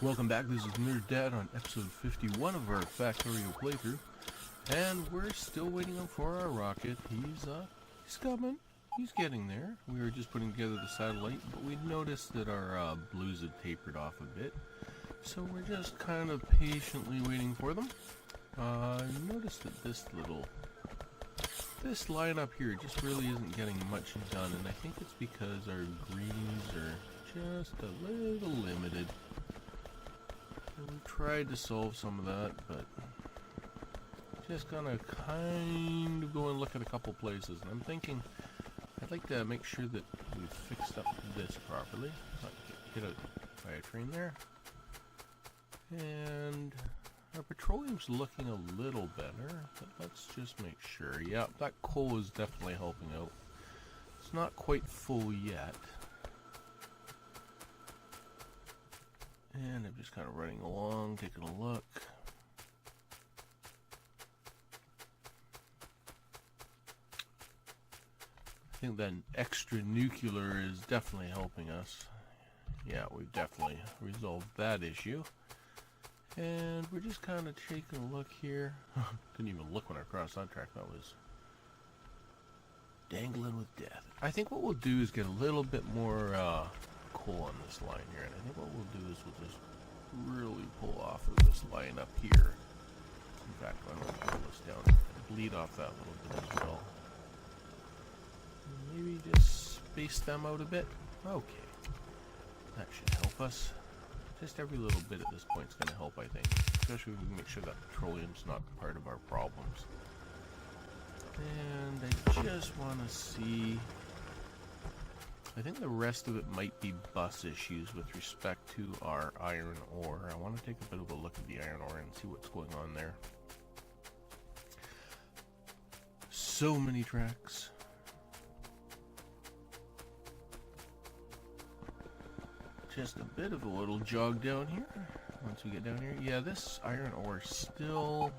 Welcome back, this is Nerd Dad on episode 51 of our Factorio playthrough. And we're still waiting for our rocket. He's coming. He's getting there. We were just putting together the satellite, but we noticed that our blues had tapered off a bit. So we're just kind of patiently waiting for them. Noticed that this line up here just really isn't getting much done, and I think it's because our greens are just a little limited. And we tried to solve some of that, but just gonna kind of go and look at a couple places. And I'm thinking I'd like to make sure that we've fixed up this properly. Get a fire train there. And our petroleum's looking a little better, but let's just make sure. Yeah, that coal is definitely helping out. It's not quite full yet. And I'm just kind of running along, taking a look. I think that extra nuclear is definitely helping us. Yeah, we've definitely resolved that issue. And we're just kind of taking a look here. Didn't even look when I crossed that track. That was dangling with death. I think what we'll do is get a little bit more coal on this line here. And I think what we'll do is we'll just really pull off of this line up here. In fact, why don't we pull this down and bleed off that little bit as well. And maybe just space them out a bit. Okay. That should help us. Just every little bit at this point is going to help, I think. Especially if we make sure that petroleum's not part of our problems. And I just want to see... I think the rest of it might be bus issues with respect to our iron ore. I want to take a bit of a look at the iron ore and see what's going on there. So many tracks. Just a bit of a little jog down here. Once we get down here, yeah, this iron ore still,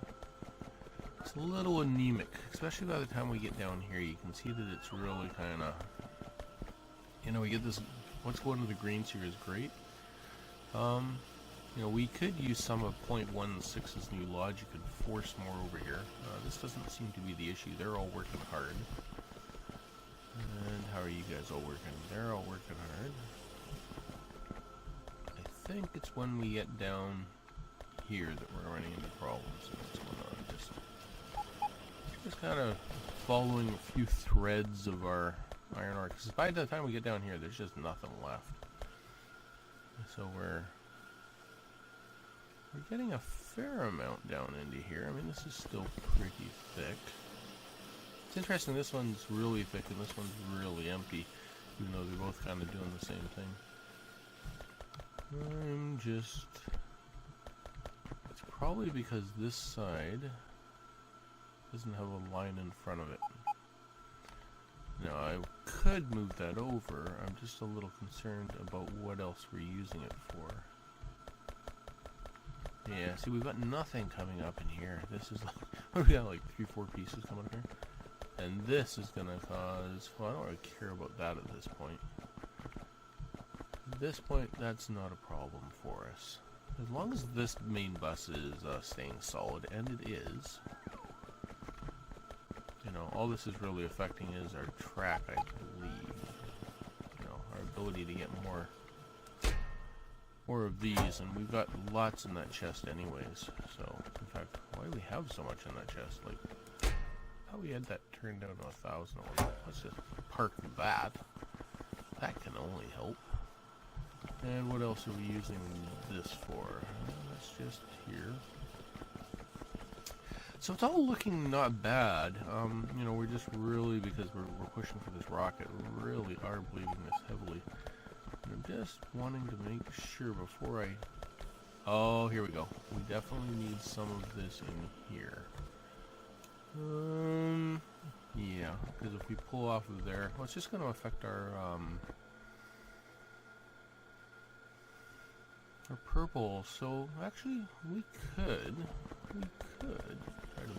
it's a little anemic, especially by the time we get down here. You can see that it's really kind of, you know, we get this, what's going to the greens here is great. You know, we could use some of 0.16's new logic and force more over here. This doesn't seem to be the issue. They're all working hard. And how are you guys all working? They're all working hard. I think it's when we get down here that we're running into problems. What's going on? Just kind of following a few threads of our iron ore, because by the time we get down here, there's just nothing left. So we're getting a fair amount down into here. I mean, this is still pretty thick. It's interesting. This one's really thick and this one's really empty, even though they're both kind of doing the same thing. It's probably because this side doesn't have a line in front of it. Now, I could move that over. I'm just a little concerned about what else we're using it for. Yeah, see, we've got nothing coming up in here. This is like, what do we got, like 3-4 pieces coming up here? And this is gonna cause, well, I don't really care about that at this point. At this point, that's not a problem for us. As long as this main bus is staying solid, and it is. You know, all this is really affecting is our track, I believe. You know, our ability to get more of these, and we've got lots in that chest anyways. So, in fact, why do we have so much in that chest? Like, how we had that turned down to 1,000. Let's just park that. That can only help. And what else are we using this for? That's just here. So it's all looking not bad. You know, we're just really, because we're pushing for this rocket, we really are bleeding this heavily. And I'm just wanting to make sure before I... Oh, here we go. We definitely need some of this in here. Yeah, because if we pull off of there, well, it's just going to affect our purple. So actually, we could try to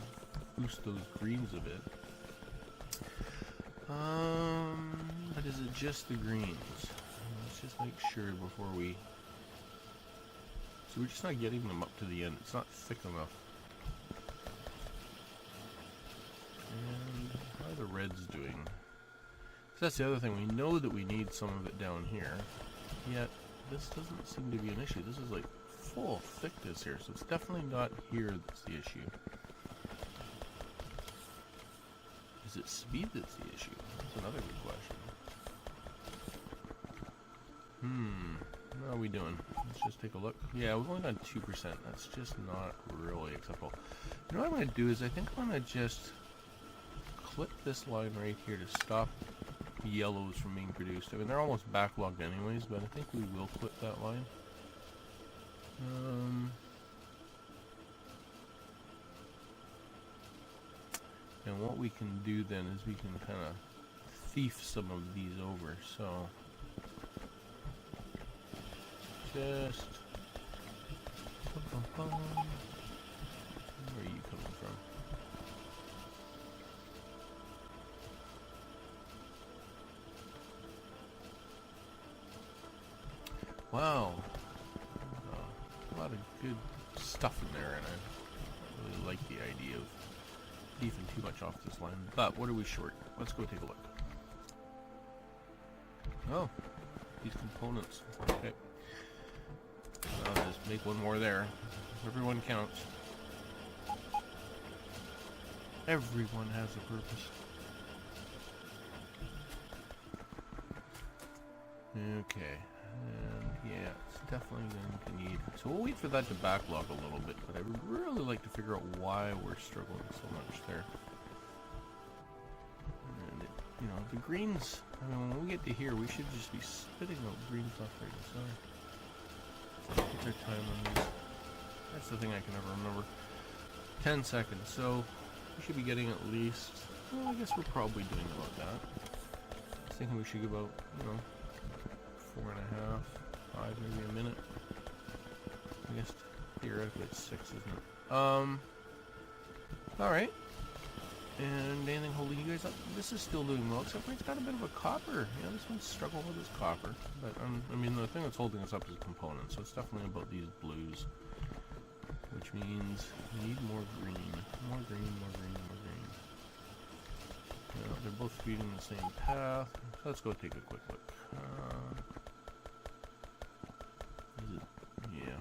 boost those greens a bit. But is it just the greens? Let's just make sure before we So we're just not getting them up to the end. It's not thick enough. And how are the reds doing? So that's the other thing. We know that we need some of it down here. Yet, this doesn't seem to be an issue. This is like full thickness here. So it's definitely not here that's the issue. Is it speed that's the issue? That's another good question. How are we doing? Let's just take a look. Yeah, we've only done 2%. That's just not really acceptable. You know what I'm going to do is I think I'm going to just clip this line right here to stop yellows from being produced. I mean, they're almost backlogged anyways, but I think we will clip that line. And what we can do then is we can kind of thief some of these over. So just where are you coming from? Wow, a lot of good stuff in there, and I really like the idea of thieving too much off this line. But what are we short? Let's go take a look. Oh, these components. Okay. I'll just make one more there. Everyone counts. Everyone has a purpose. Okay. And yeah, it's definitely going to need... So we'll wait for that to backlog a little bit, but I would really like to figure out why we're struggling so much there. And, you know, the greens... I mean, when we get to here, we should just be spitting out greens left, right, and center. What's our time on these? That's the thing I can never remember. 10 seconds, so we should be getting at least... Well, I guess we're probably doing about that. I was thinking we should give about, you know, 4.5, 5, maybe a minute. I guess theoretically it's 6, isn't it? Alright. And anything holding you guys up? This is still doing well, except for it's got a bit of a copper. Yeah, this one's struggling with its copper. But, I mean, the thing that's holding us up is components, so it's definitely about these blues. Which means we need more green. More green, more green, more green. You know, they're both feeding the same path. So let's go take a quick look. Is it? Yeah.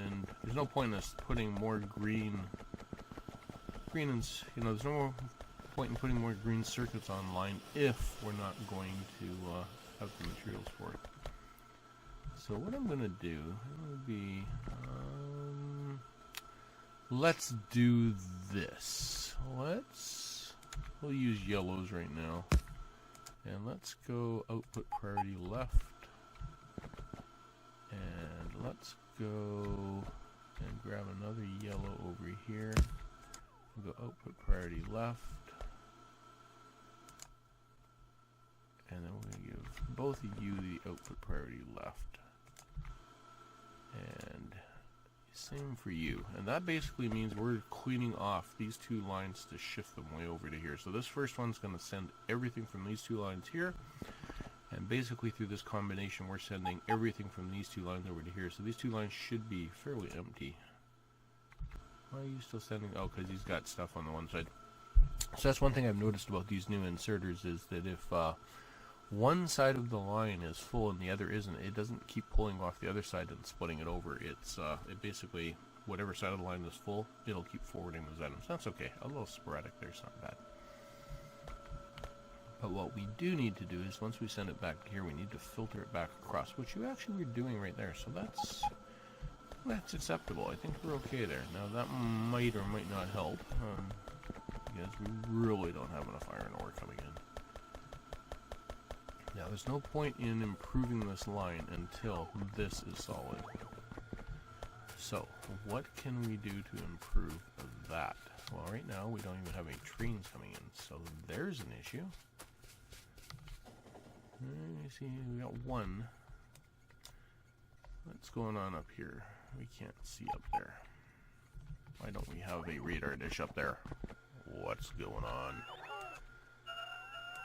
And there's no point in us putting more green and, you know, there's no point in putting more green circuits online if we're not going to have the materials for it. So what I'm going to do would be, let's do this. We'll use yellows right now. And let's go output priority left. And let's go and grab another yellow over here. We'll go output priority left. And then we're going to give both of you the output priority left. And same for you. And that basically means we're cleaning off these two lines to shift them way over to here. So this first one's going to send everything from these two lines here. And basically through this combination we're sending everything from these two lines over to here. So these two lines should be fairly empty. Why are you still sending? Oh, because he's got stuff on the one side. So that's one thing I've noticed about these new inserters is that if one side of the line is full and the other isn't, it doesn't keep pulling off the other side and splitting it over. It basically, whatever side of the line is full, it'll keep forwarding those items. That's okay. A little sporadic there, it's not bad. But what we do need to do is once we send it back here, we need to filter it back across, which you actually were doing right there. So that's acceptable. I think we're okay there. Now that might or might not help, because we really don't have enough iron ore coming in. Now there's no point in improving this line until this is solid. So what can we do to improve that? Well, right now we don't even have any trains coming in, so there's an issue. You see, we got one. What's going on up here? We can't see up there. Why don't we have a radar dish up there? What's going on?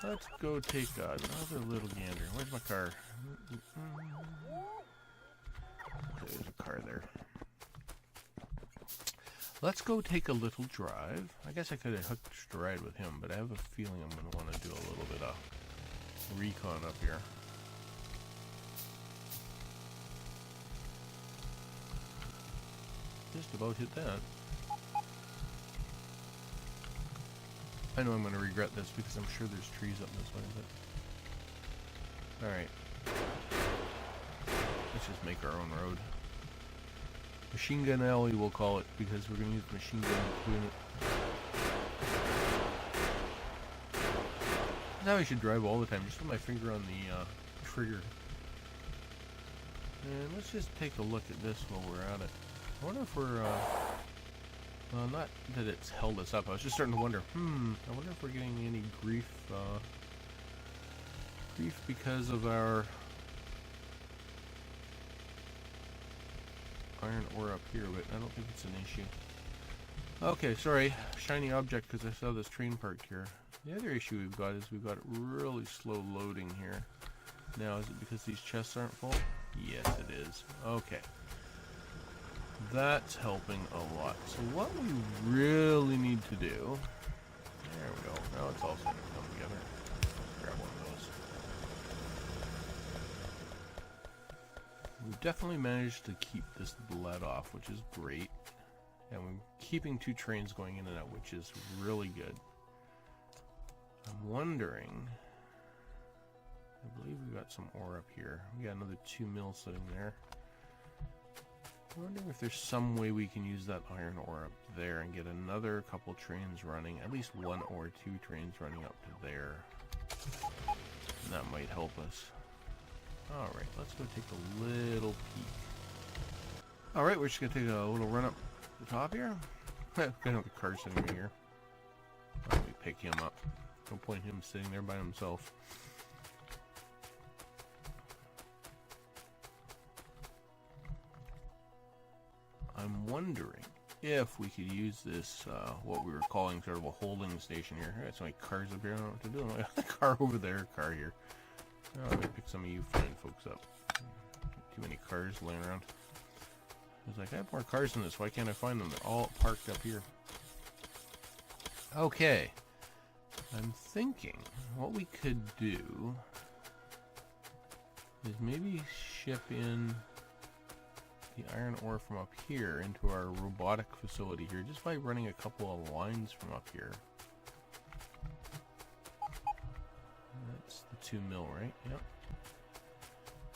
Let's go take another little gander. Where's my car? Okay, there's a car there. let's go take a little drive. I guess I could have hooked a ride with him, but I have a feeling I'm going to want to do a little bit of recon up here. Just about hit that. I know I'm going to regret this because I'm sure there's trees up this way, but... Alright. Let's just make our own road. Machine Gun Alley we'll call it, because we're going to use machine gun between it. Now I should drive all the time, just with my finger on the trigger. And let's just take a look at this while we're at it. I wonder if we're, well, not that it's held us up. I was just starting to wonder, I wonder if we're getting any grief, because of our iron ore up here, but I don't think it's an issue. Okay, sorry, shiny object because I saw this train parked here. The other issue we've got is we've got really slow loading here. Now, is it because these chests aren't full? Yes, it is. Okay. That's helping a lot. So what we really need to do... There we go. Now it's all starting to come together. Grab one of those. We've definitely managed to keep this bled off, which is great. And we're keeping 2 trains going in and out, which is really good. I'm wondering... I believe we got some ore up here. We got another 2 mills sitting there. I'm wondering if there's some way we can use that iron ore up there and get another couple trains running, at least 1 or 2 trains running up to there. And that might help us. Alright, let's go take a little peek. Alright, we're just going to take a little run up the top here. Got another car sitting right here. Why don't we pick him up? No point in him sitting there by himself. I'm wondering if we could use this, what we were calling sort of a holding station here. I got so many cars up here, I don't know what to do. I got a car over there, car here. Oh, let me pick some of you fine folks up. Too many cars laying around. I was like, I have more cars than this, why can't I find them? They're all parked up here. Okay. I'm thinking what we could do is maybe ship in the iron ore from up here into our robotic facility here, just by running a couple of lines from up here. That's the 2 mil, right? Yep.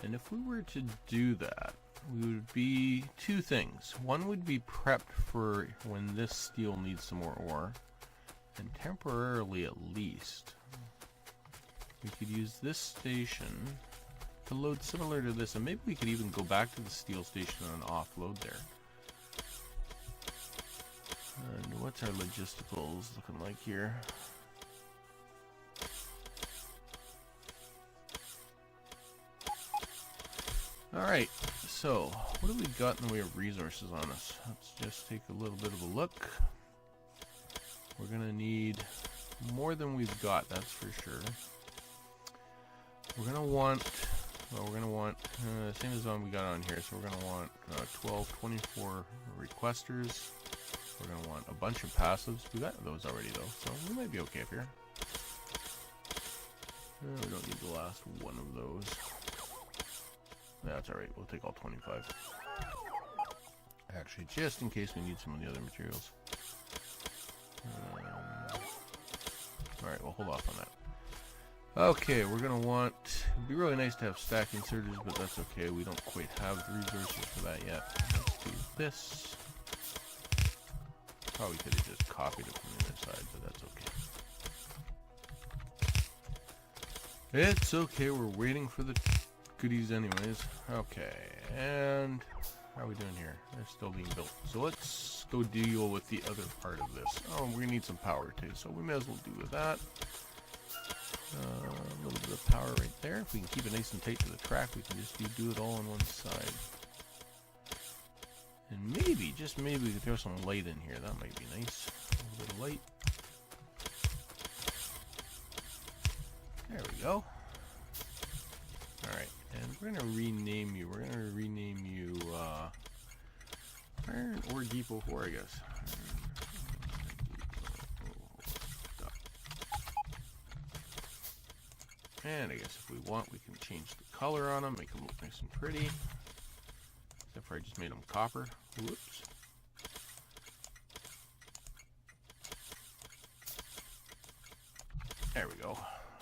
And if we were to do that, we would be 2 things. One would be prepped for when this steel needs some more ore, and temporarily at least, we could use this station to load similar to this, and maybe we could even go back to the steel station and offload there. And what's our logisticals looking like here? Alright, so what have we got in the way of resources on us? Let's just take a little bit of a look. We're gonna need more than we've got, that's for sure. We're gonna want, well, we're gonna want same as the one we got on here, so we're gonna want 12, 24 requesters. We're gonna want a bunch of passives. We got those already though, so we might be okay up here. We don't need the last one of those. That's alright, we'll take all 25. Actually, just in case we need some of the other materials. Alright, we'll hold off on that. Okay, we're gonna want... It'd be really nice to have stack inserters, but that's okay. We don't quite have the resources for that yet. Let's do this. Probably could have just copied it from the other side, but that's okay. It's okay, we're waiting for the goodies anyways. Okay, and how are we doing here? They're still being built. So let's go deal with the other part of this. Oh, we're gonna need some power too, so we may as well do with that. A little bit of power right there. If we can keep it nice and tight to the track, we can just do it all on one side. And maybe, just maybe, we can throw some light in here. That might be nice. A little bit of light. There we go. Alright, and we're going to rename you. We're going to rename you, Iron or depot 4, I guess. And I guess if we want, we can change the color on them, make them look nice and pretty. Except for I just made them copper. Whoops. There we go.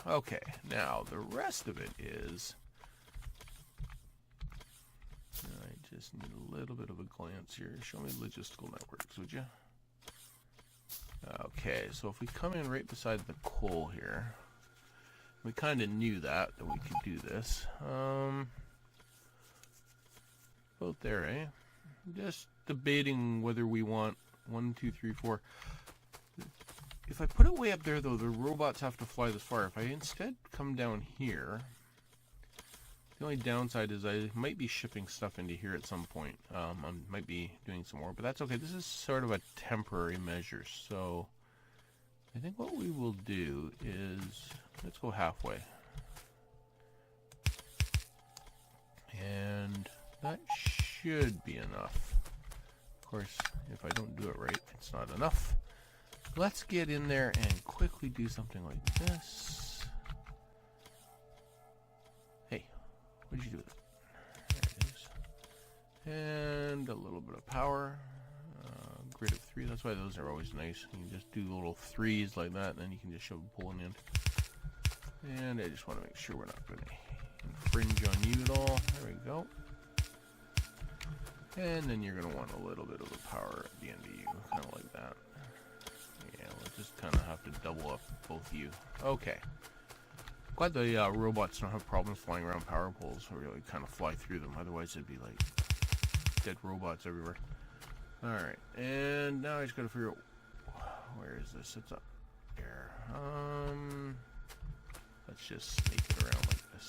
Okay, now the rest of it is... I just need a little bit of a glance here. Show me logistical networks, would you? Okay, so if we come in right beside the coal here, we kind of knew that we could do this. Both there, eh? Just debating whether we want 1, 2, 3, 4. If I put it way up there, though, the robots have to fly this far. If I instead come down here, the only downside is I might be shipping stuff into here at some point. I might be doing some more, but that's okay. This is sort of a temporary measure, so I think what we will do is, let's go halfway. And that should be enough. Of course, if I don't do it right, it's not enough. Let's get in there and quickly do something like this. Hey, what did you do with it? There it is. And a little bit of power. Grid of 3, that's why those are always nice. You can just do little 3s like that, and then you can just shove a pull in. And I just want to make sure we're not going to infringe on you at all. There we go. And then you're going to want a little bit of a power at the end of you, kind of like that. Yeah, we'll just kind of have to double up both of you. Okay. Glad the robots don't have problems flying around power poles, or really kind of fly through them. Otherwise, it'd be like dead robots everywhere. Alright, and now I just gotta figure out where is this? It's up there. Let's just sneak it around like this.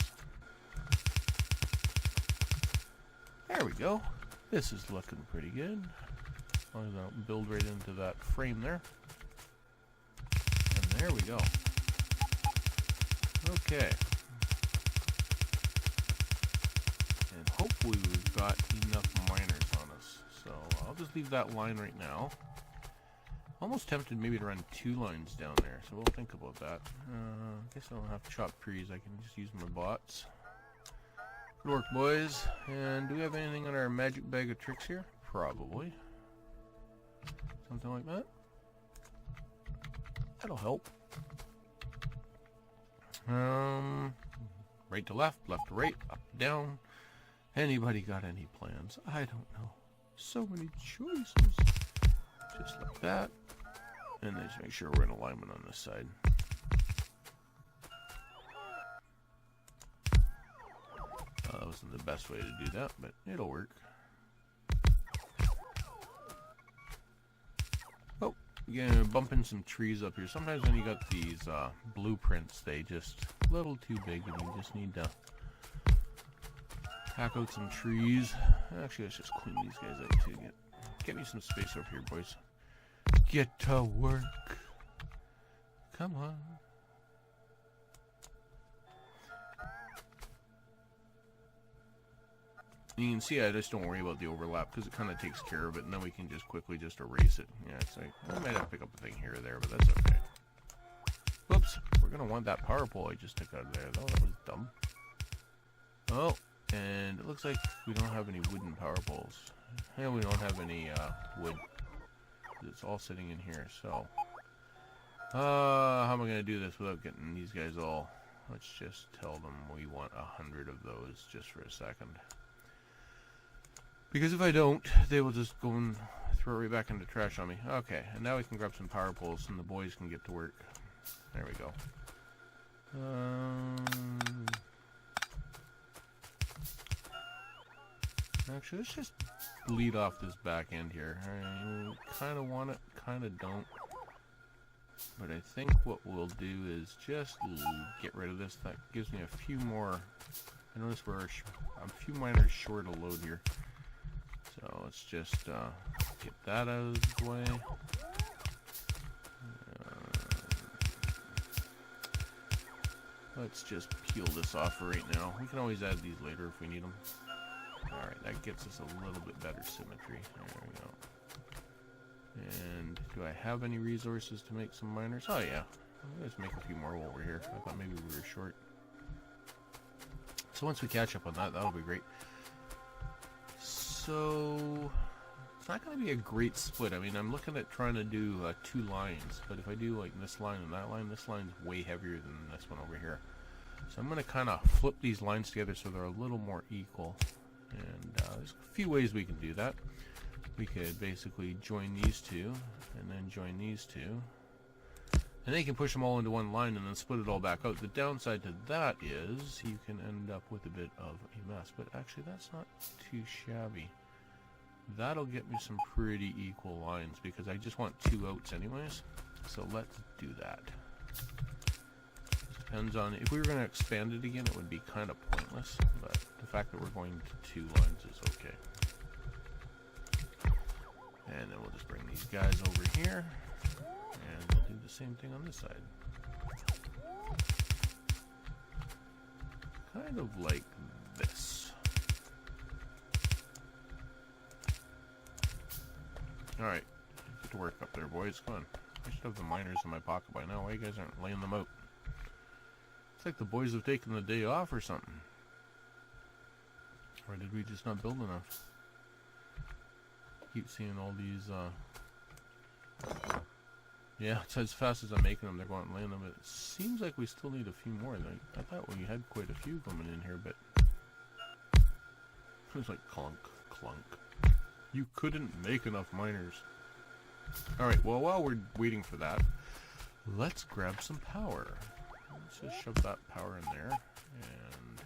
There we go. This is looking pretty good. As long as I don't build right into that frame there. And there we go. Okay. And hopefully we've got enough miners on us. So I'll just leave that line right now. Almost tempted maybe to run 2 lines down there, so we'll think about that. I guess I don't have to chop trees, I can just use my bots. Good work, boys. And do we have anything in our magic bag of tricks here? Probably. Something like that. That'll help. Right to left, left to right, up to down. Anybody got any plans? I don't know. So many choices. Just like that. And then just make sure we're in alignment on this side. That wasn't the best way to do that, but it'll work. Oh, you're gonna bump in some trees up here. Sometimes when you got these blueprints, they just a little too big, and you just need to hack out some trees. Actually, let's just clean these guys out too. Get me some space over here, boys. Get to work. Come on. You can see I just don't worry about the overlap because it kind of takes care of it, and then we can just quickly just erase it. Yeah, it's like, I might have to pick up a thing here or there, but that's okay. Whoops, we're going to want that power pole I just took out of there, though. That was dumb. Oh, and it looks like we don't have any wooden power poles. And we don't have any wood. It's all sitting in here, so... how am I going to do this without getting these guys all... Let's just tell them we want 100 of those just for a second. Because if I don't, they will just go and throw it right back into trash on me. Okay, and now we can grab some power poles and the boys can get to work. There we go. Actually, let's just lead off this back end here. I kind of want it, kind of don't. But I think what we'll do is just get rid of this. That gives me a few more... I notice we're a few miners short of load here. So let's just get that out of the way. Let's just peel this off for right now. We can always add these later if we need them. Alright, that gets us a little bit better symmetry. There we go. And do I have any resources to make some miners? Oh yeah. Let's make a few more while we're here. I thought maybe we were short. So once we catch up on that, that'll be great. So it's not going to be a great split. I mean, I'm looking at trying to do 2 lines, but if I do like this line and that line, this line's way heavier than this one over here. So I'm going to kind of flip these lines together so they're a little more equal. And there's a few ways we can do that. We could basically join these two, and then join these two. And then you can push them all into one line and then split it all back out. The downside to that is you can end up with a bit of a mess. But actually, that's not too shabby. That'll get me some pretty equal lines because I just want 2 outs anyways. So let's do that. Depends on, if we were going to expand it again, it would be kind of pointless. But the fact that we're going to 2 lines is okay. And then we'll just bring these guys over here. And we'll do the same thing on this side. Kind of like this. Alright. Get to work up there, boys. Come on. I should have the miners in my pocket by now. Why you guys aren't laying them out? It's like the boys have taken the day off or something. Or did we just not build enough? Keep seeing all these, yeah, it's as fast as I'm making them, they're going and laying them. It seems like we still need a few more. I thought we had quite a few coming in here, but it was like clunk, clunk. You couldn't make enough miners. Alright, well, while we're waiting for that, let's grab some power. Let's just shove that power in there, and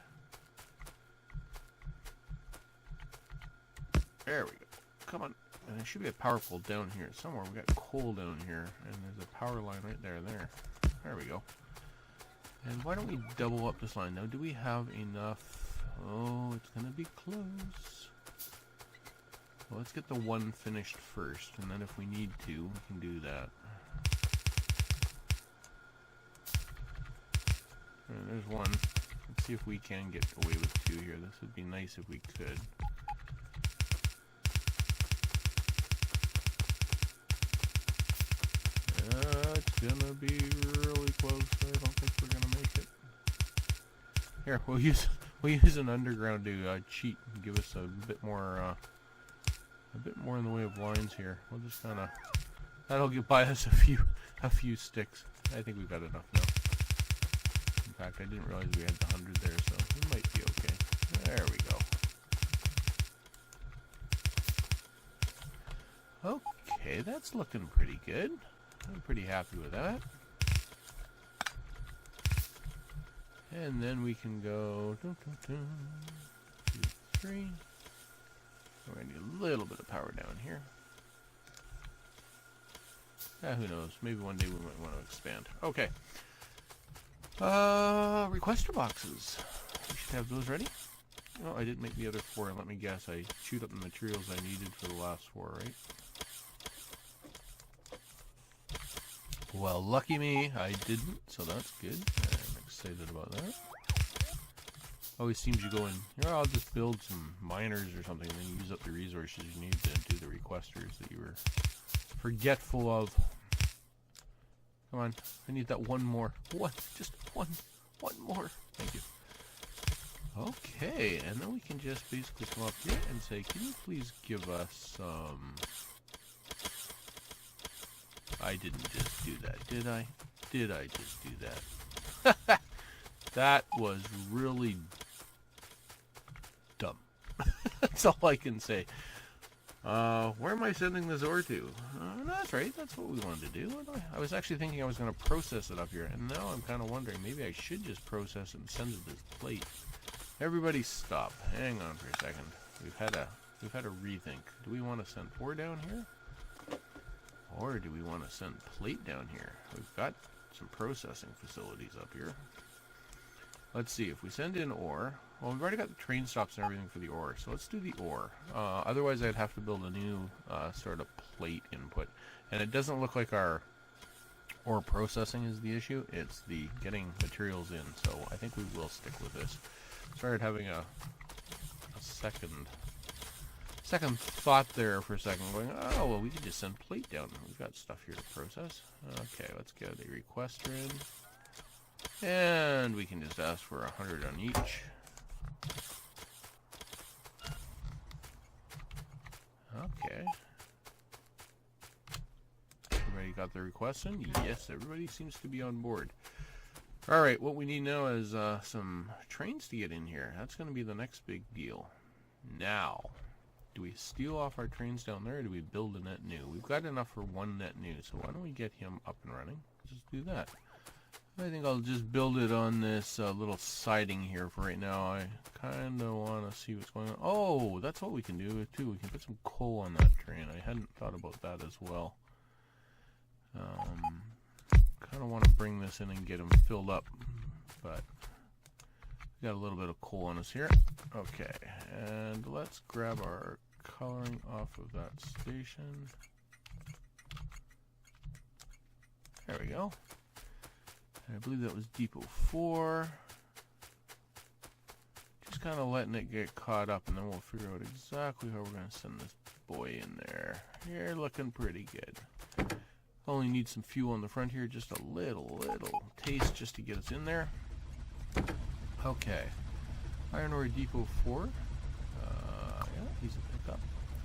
there we go. Come on. And there should be a power pole down here somewhere. We got coal down here, and there's a power line right there. There we go. And why don't we double up this line? Now, do we have enough? Oh, it's going to be close. Well, let's get the one finished first, and then if we need to, we can do that. Alright, there's one. Let's see if we can get away with 2 here. This would be nice if we could. It's gonna be really close. I don't think we're gonna make it. Here, we'll use an underground to cheat and give us a bit more in the way of lines here. We'll just kind of, that'll buy us a few sticks. I think we've got enough now. In fact, I didn't realize we had the 100 there, so we might be okay. There we go. Okay, that's looking pretty good. I'm pretty happy with that. And then we can go 2, 3. We're going to need a little bit of power down here. Who knows? Maybe one day we might want to expand. Okay. Requester boxes. We should have those ready. Oh, I didn't make the other 4. Let me guess. I chewed up the materials I needed for the last 4, right? Well, lucky me, I didn't, so that's good. I'm excited about that. Always seems you go in, I'll just build some miners or something, and then you use up the resources you need to do the requesters that you were forgetful of. Come on, I need that one more. Just one more. Thank you. Okay, and then we can just basically come up here and say, can you please give us some... I didn't just do that, did I? Did I just do that? That was really dumb. That's all I can say. Where am I sending this ore to? No, that's right. That's what we wanted to do. I was actually thinking I was going to process it up here, and now I'm kind of wondering maybe I should just process it and send it as plate. Everybody stop. Hang on for a second. We've had a rethink. Do we want to send ore down here? Or do we want to send plate down here? We've got some processing facilities up here. Let's see, if we send in ore... Well, we've already got the train stops and everything for the ore, so let's do the ore. Otherwise, I'd have to build a new sort of plate input. And it doesn't look like our ore processing is the issue. It's the getting materials in, so I think we will stick with this. Started having a second thought there for a second, going, oh, well, we could just send plate down. We've got stuff here to process. Okay, let's get a requester in. And we can just ask for 100 on each. Okay. Everybody got their requests in? Yes, everybody seems to be on board. Alright, what we need now is some trains to get in here. That's going to be the next big deal. Now, do we steal off our trains down there, or do we build a net new? We've got enough for one net new, so why don't we get him up and running? Just do that. I think I'll just build it on this little siding here for right now. I kind of want to see what's going on. Oh, that's what we can do too. We can put some coal on that train. I hadn't thought about that as well. Kind of want to bring this in and get them filled up, but we got a little bit of coal on us here. Okay, and let's grab our coloring off of that station. There we go. I believe that was Depot 4. Just kind of letting it get caught up, and then we'll figure out exactly how we're going to send this boy in there. You're looking pretty good. Only need some fuel on the front here, just a little taste just to get us in there. Okay. Iron Ore Depot 4. Yeah, he's a pickup.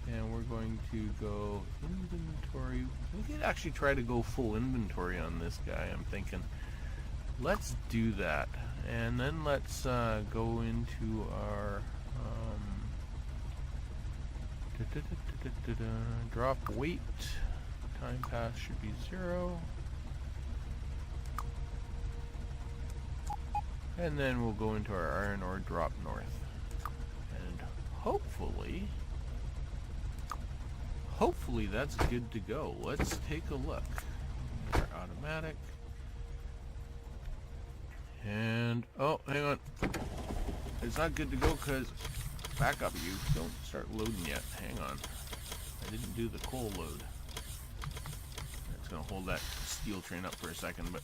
And we're going to go inventory. We could actually try to go full inventory on this guy, I'm thinking. Let's do that, and then let's go into our drop weight. Time pass should be 0, and then we'll go into our iron ore drop north, and hopefully that's good to go. Let's take a look. Our automatic. And, oh, hang on. It's not good to go because, back up, you don't start loading yet. Hang on. I didn't do the coal load. It's going to hold that steel train up for a second, but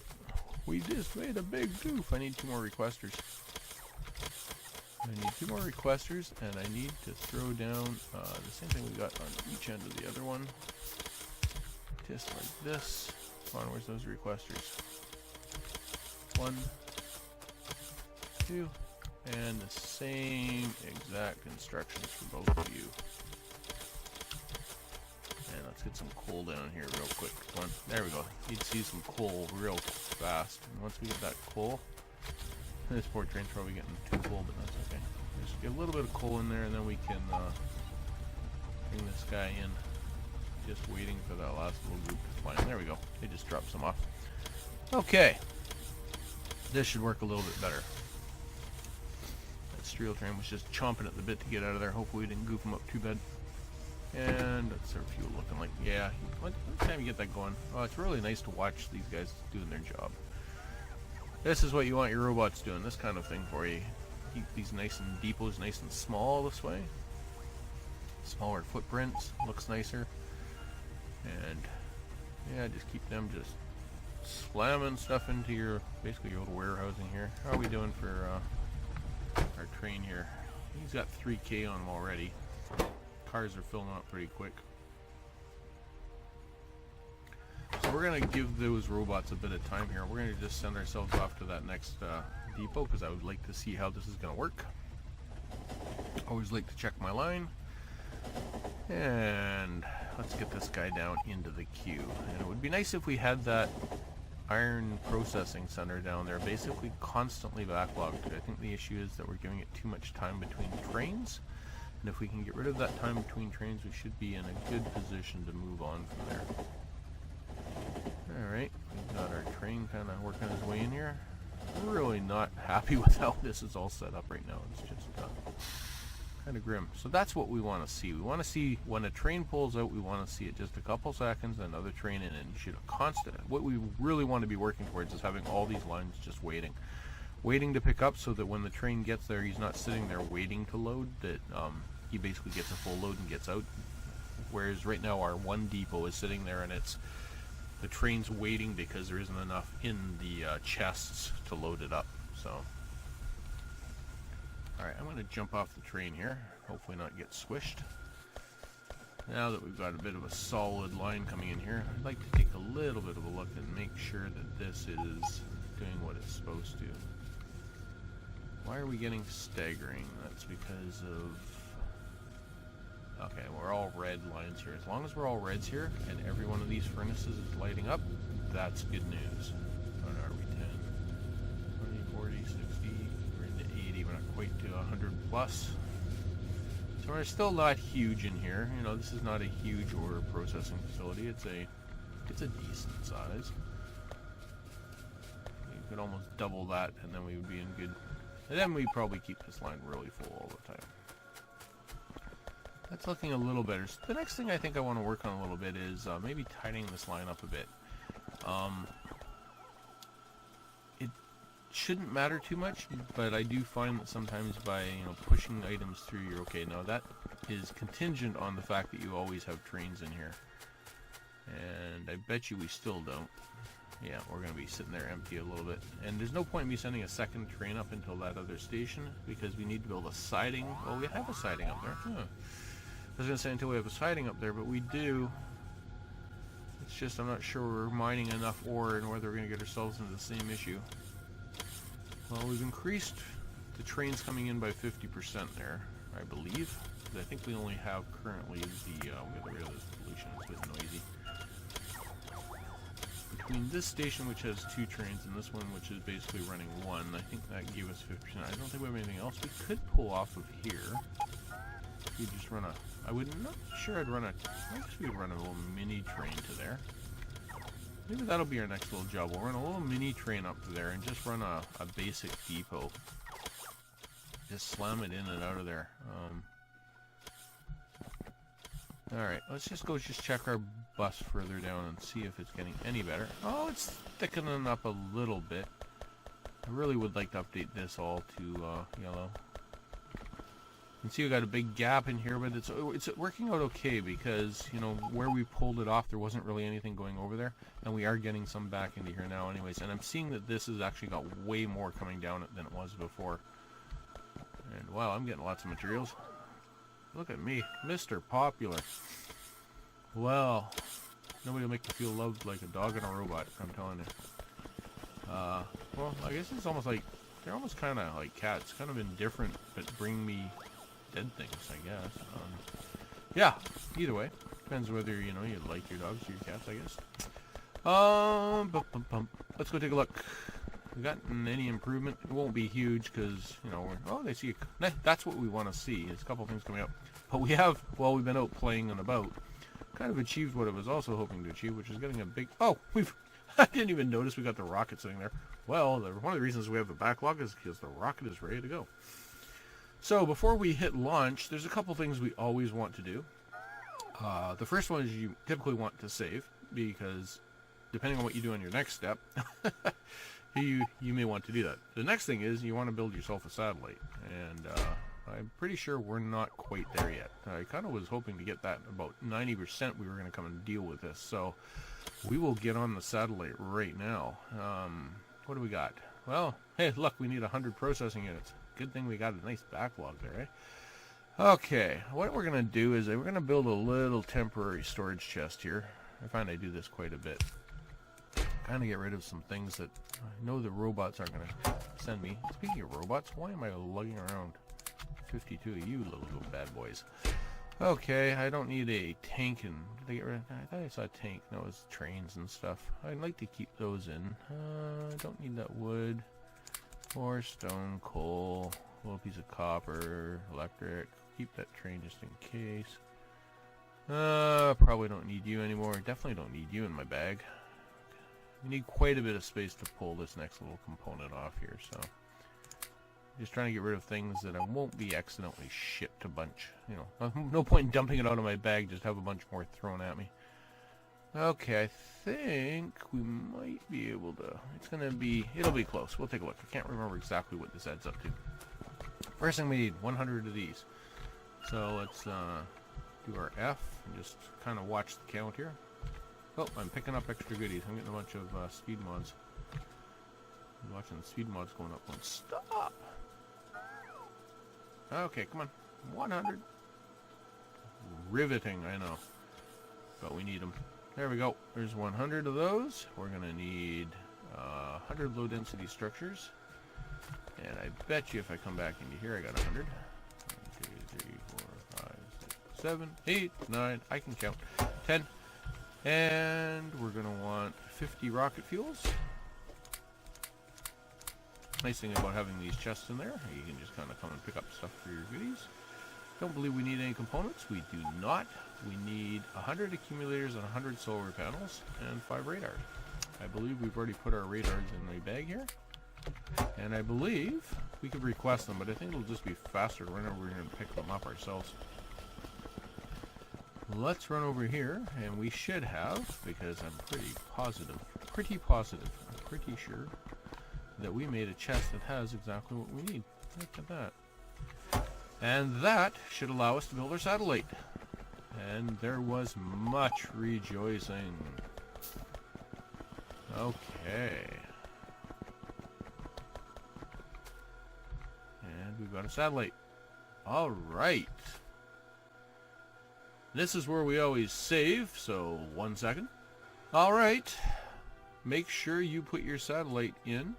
we just made a big goof. I need 2 more requesters. I need 2 more requesters, and I need to throw down the same thing we got on each end of the other one. Just like this. Come on, where's those requesters? 1, 2, and the same exact instructions for both of you. And let's get some coal down here real quick. Come on, there we go. You'd see some coal real fast. And once we get that coal, this poor train's probably getting too full, but that's okay. Just get a little bit of coal in there, and then we can bring this guy in. Just waiting for that last little group to fly in. There we go. They just dropped some off. Okay. This should work a little bit better. That steel train was just chomping at the bit to get out of there. Hopefully we didn't goof him up too bad. And that's our fuel looking like. Yeah, what time you get that going? Oh, it's really nice to watch these guys doing their job. This is what you want your robots doing, this kind of thing for you. Keep these nice and depots nice and small this way. Smaller footprints, looks nicer. And yeah, just keep them just slamming stuff into your, basically your old warehousing here. How are we doing for our train here? He's got 3K on him already. Cars are filling up pretty quick. So we're going to give those robots a bit of time here. We're going to just send ourselves off to that next depot because I would like to see how this is going to work. Always like to check my line. And let's get this guy down into the queue. And it would be nice if we had that iron processing center down there basically constantly backlogged. I think the issue is that we're giving it too much time between trains. And if we can get rid of that time between trains, we should be in a good position to move on from there. Alright, we've got our train kind of working its way in here. We're really not happy with how this is all set up right now. It's just kind of grim. So that's what we want to see. We want to see when a train pulls out, we want to see it just a couple seconds, another train in, and should a constant. What we really want to be working towards is having all these lines just waiting to pick up, so that when the train gets there, he's not sitting there waiting to load, that he basically gets a full load and gets out. Whereas right now our one depot is sitting there and it's the train's waiting because there isn't enough in the chests to load it up. So Alright, I'm going to jump off the train here. Hopefully not get squished. Now that we've got a bit of a solid line coming in here, I'd like to take a little bit of a look and make sure that this is doing what it's supposed to. Why are we getting staggering? That's because of... Okay, we're all red lines here. As long as we're all reds here, and every one of these furnaces is lighting up, that's good news. What are we, 10, 20, 40, 60, we're into 80, we're not quite to 100 plus. So we're still not huge in here. You know, this is not a huge ore processing facility. It's a decent size. We could almost double that, and then we would be in good. And then we'd probably keep this line really full all the time. That's looking a little better. So the next thing I think I want to work on a little bit is maybe tidying this line up a bit. It shouldn't matter too much, but I do find that sometimes by pushing items through, you're okay. Now that is contingent on the fact that you always have trains in here, and I bet you we still don't. Yeah, we're going to be sitting there empty a little bit, and there's no point in me sending a second train up until that other station, because we need to build a siding. Well, we have a siding up there. I was going to say until we have a siding up there, but we do. It's just I'm not sure we're mining enough ore and whether we're going to get ourselves into the same issue. Well, we've increased the trains coming in by 50% there, I believe. I think we only have currently the, we'll get rid of this pollution, it's a bit noisy. Between this station, which has 2 trains, and this one, which is basically running 1, I think that gave us 50%. I don't think we have anything else. We could pull off of here. We just run a, I would not sure I'd run a, I guess we could run a little mini train to there. Maybe that'll be our next little job. We'll run a little mini train up to there and just run a basic depot. Just slam it in and out of there. Alright, let's just go check our bus further down and see if it's getting any better. Oh, it's thickening up a little bit. I really would like to update this all to yellow. You can see we got a big gap in here, but it's working out okay because, where we pulled it off, there wasn't really anything going over there, and we are getting some back into here now anyways. And I'm seeing that this has actually got way more coming down it than it was before. And wow, I'm getting lots of materials. Look at me, Mr. Popular. Well, nobody will make you feel loved like a dog and a robot, I'm telling you. Well, I guess it's almost like, they're almost kind of like cats, kind of indifferent, but bring me dead things, I guess. Yeah, either way. Depends whether, you like your dogs or your cats, I guess. Let's go take a look. We gotten any improvement? It won't be huge because, they see, that's what we want to see. There's a couple things coming up. But we have, while we've been out playing and about, kind of achieved what I was also hoping to achieve, which is getting a big, I didn't even notice we got the rocket sitting there. Well, one of the reasons we have the backlog is because the rocket is ready to go. So before we hit launch, there's a couple things we always want to do. The first one is you typically want to save, because depending on what you do on your next step, you may want to do that. The next thing is you want to build yourself a satellite, and I'm pretty sure we're not quite there yet. I kind of was hoping to get that about 90%. We were going to come and deal with this, so we will get on the satellite right now. What do we got? Well, hey, look, we need 100 processing units. Good thing we got a nice backlog there, eh? Okay, what we're going to do is we're going to build a little temporary storage chest here. I find I do this quite a bit. Kind of get rid of some things that I know the robots aren't going to send me. Speaking of robots, why am I lugging around 52 of you little bad boys? Okay, I don't need a tank. And did I get rid of? I thought I saw a tank. No, it's trains and stuff. I'd like to keep those in. I don't need that wood or stone, coal, a little piece of copper, electric. Keep that train just in case. Probably don't need you anymore. Definitely don't need you in my bag. We need quite a bit of space to pull this next little component off here, so just trying to get rid of things that I won't be accidentally shipped a bunch. No point in dumping it out of my bag, just have a bunch more thrown at me. Okay, I think we might be able to, it'll be close. We'll take a look. I can't remember exactly what this adds up to. First thing we need, 100 of these. So let's do our F and just kind of watch the count here. Oh, I'm picking up extra goodies. I'm getting a bunch of speed mods. I'm watching the speed mods going up. Stop! Okay, come on. 100. Riveting, I know. But we need them. There we go. There's 100 of those. We're going to need 100 low-density structures. And I bet you if I come back into here, I got 100. 1, 2, 3, 4, 5, 6, 7, 8, 9. I can count. 10. And we're going to want 50 rocket fuels. Nice thing about having these chests in there, you can just kind of come and pick up stuff for your goodies. Don't believe we need any components. We do not. We need 100 accumulators and 100 solar panels and 5 radars. I believe we've already put our radars in the bag here. And I believe we could request them, but I think it'll just be faster to run over here and pick them up ourselves. Let's run over here, and we should have, because I'm pretty sure that we made a chest that has exactly what we need. Look at that. And that should allow us to build our satellite. And there was much rejoicing. Okay. And we've got a satellite. Alright. This is where we always save, so 1 second. Alright. Make sure you put your satellite in.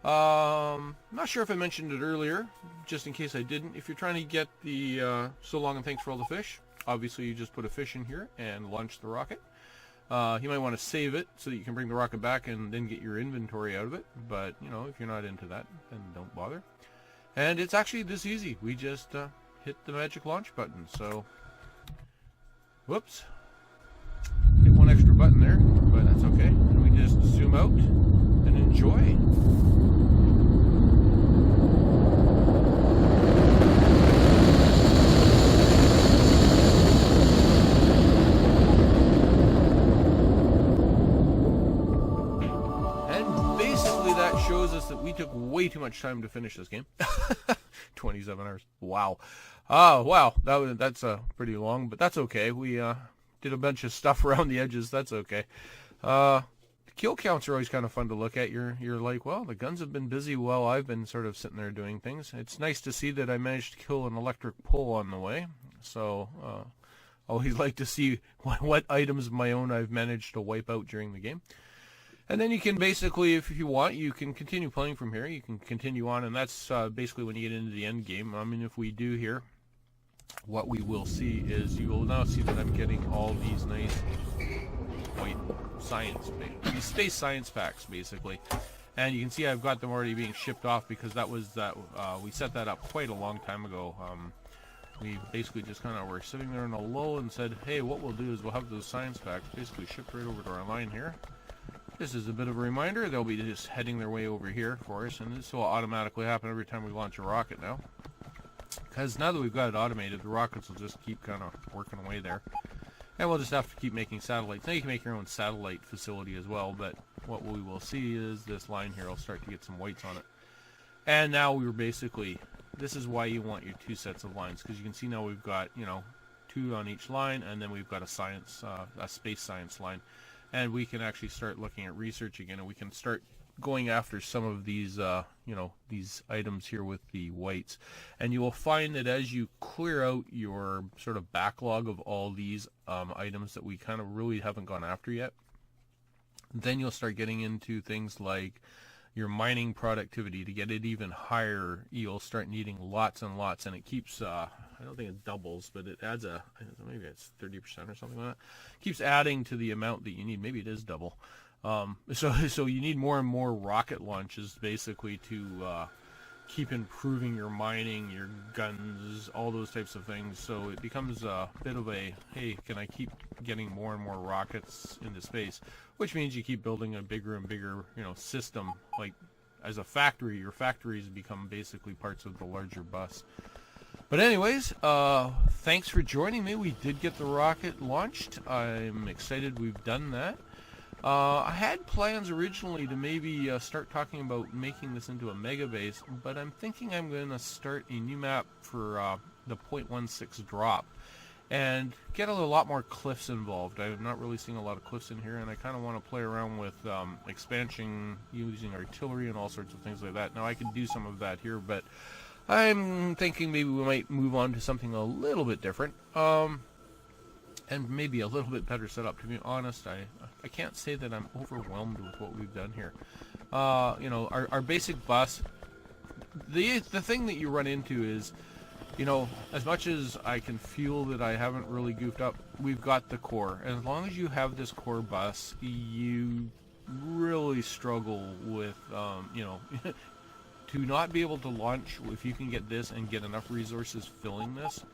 Not sure if I mentioned it earlier, just in case I didn't. If you're trying to get the so long and thanks for all the fish, obviously you just put a fish in here and launch the rocket. You might want to save it so that you can bring the rocket back and then get your inventory out of it. But, you know, if you're not into that, then don't bother. And it's actually this easy. We just hit the magic launch button. So, whoops. Hit one extra button there, but that's okay. And we just zoom out and enjoy. Shows us that we took way too much time to finish this game. 27 hours. Wow. Oh, wow. That's pretty long, but that's okay. We did a bunch of stuff around the edges. That's okay. The kill counts are always kind of fun to look at. You're like, well, the guns have been busy while I've been sort of sitting there doing things. It's nice to see that I managed to kill an electric pole on the way. So, always like to see what items of my own I've managed to wipe out during the game. And then you can basically, if you want, you can continue playing from here. You can continue on, and that's basically when you get into the end game. I mean, if we do here, what we will see is you will now see that I'm getting all these nice white these space science packs, basically. And you can see I've got them already being shipped off because that was we set that up quite a long time ago. We basically just kind of were sitting there in a lull and said, hey, what we'll do is we'll have those science packs basically shipped right over to our line here. This is a bit of a reminder. They'll be just heading their way over here for us, and this will automatically happen every time we launch a rocket now. Because now that we've got it automated, the rockets will just keep kind of working away there. And we'll just have to keep making satellites. Now you can make your own satellite facility as well, but what we will see is this line here will start to get some whites on it. And now we're basically, this is why you want your 2 sets of lines, because you can see now we've got, you know, 2 on each line, and then we've got a space science line. And we can actually start looking at research again, and we can start going after some of these, you know, these items here with the whites. And you will find that as you clear out your sort of backlog of all these items that we kind of really haven't gone after yet, then you'll start getting into things like your mining productivity. To get it even higher, you'll start needing lots and lots, and it keeps I don't think it doubles, but it adds maybe it's 30% or something like that. Keeps adding to the amount that you need. Maybe it is double. So you need more and more rocket launches basically to keep improving your mining, your guns, all those types of things. So it becomes a bit of a, hey, can I keep getting more and more rockets into space? Which means you keep building a bigger and bigger, you know, system. Like as a factory, your factories become basically parts of the larger bus. But anyways, thanks for joining me. We did get the rocket launched. I'm excited we've done that. I had plans originally to maybe start talking about making this into a mega base, but I'm thinking I'm going to start a new map for the 0.16 drop and get a lot more cliffs involved. I'm not really seeing a lot of cliffs in here, and I kind of want to play around with expansion using artillery and all sorts of things like that. Now, I can do some of that here, but I'm thinking maybe we might move on to something a little bit different, and maybe a little bit better set up. To be honest, I can't say that I'm overwhelmed with what we've done here. You know, our basic bus, the thing that you run into is, you know, as much as I can feel that I haven't really goofed up, we've got the core. And as long as you have this core bus, you really struggle with, you know, to not be able to launch. If you can get this and get enough resources filling this,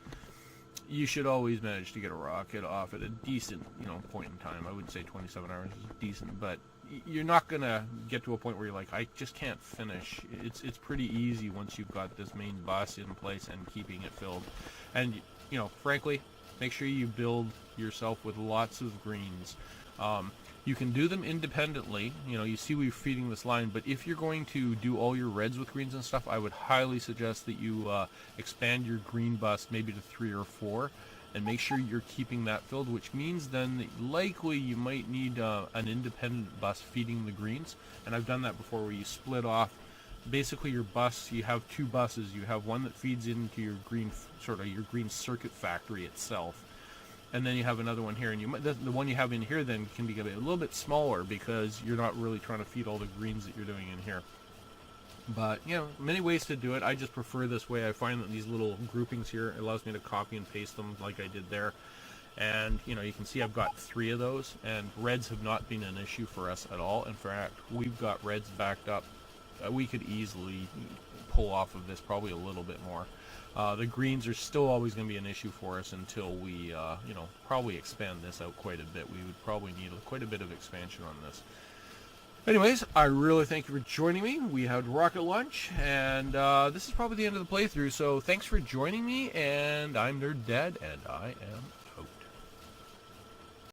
you should always manage to get a rocket off at a decent, you know, point in time. I would say 27 hours is decent, but you're not gonna get to a point where you're like, I just can't finish. It's pretty easy once you've got this main bus in place and keeping it filled. And, you know, frankly, make sure you build yourself with lots of greens. You can do them independently. You know, you see we're feeding this line, but if you're going to do all your reds with greens and stuff, I would highly suggest that you expand your green bus maybe to 3 or 4, and make sure you're keeping that filled, which means then that likely you might need an independent bus feeding the greens. And I've done that before, where you split off basically your bus. You have 2 buses. You have one that feeds into your green, sort of your green circuit factory itself, and then you have another one here, and you might, the one you have in here then can be a little bit smaller because you're not really trying to feed all the greens that you're doing in here. But, you know, many ways to do it. I just prefer this way. I find that these little groupings here allows me to copy and paste them like I did there. And, you know, you can see I've got 3 of those, and reds have not been an issue for us at all. In fact, we've got reds backed up. We could easily pull off of this probably a little bit more. The greens are still always going to be an issue for us until we, you know, probably expand this out quite a bit. We would probably need quite a bit of expansion on this. Anyways, I really thank you for joining me. We had rocket launch, and this is probably the end of the playthrough. So thanks for joining me, and I'm Nerd Dad, and I am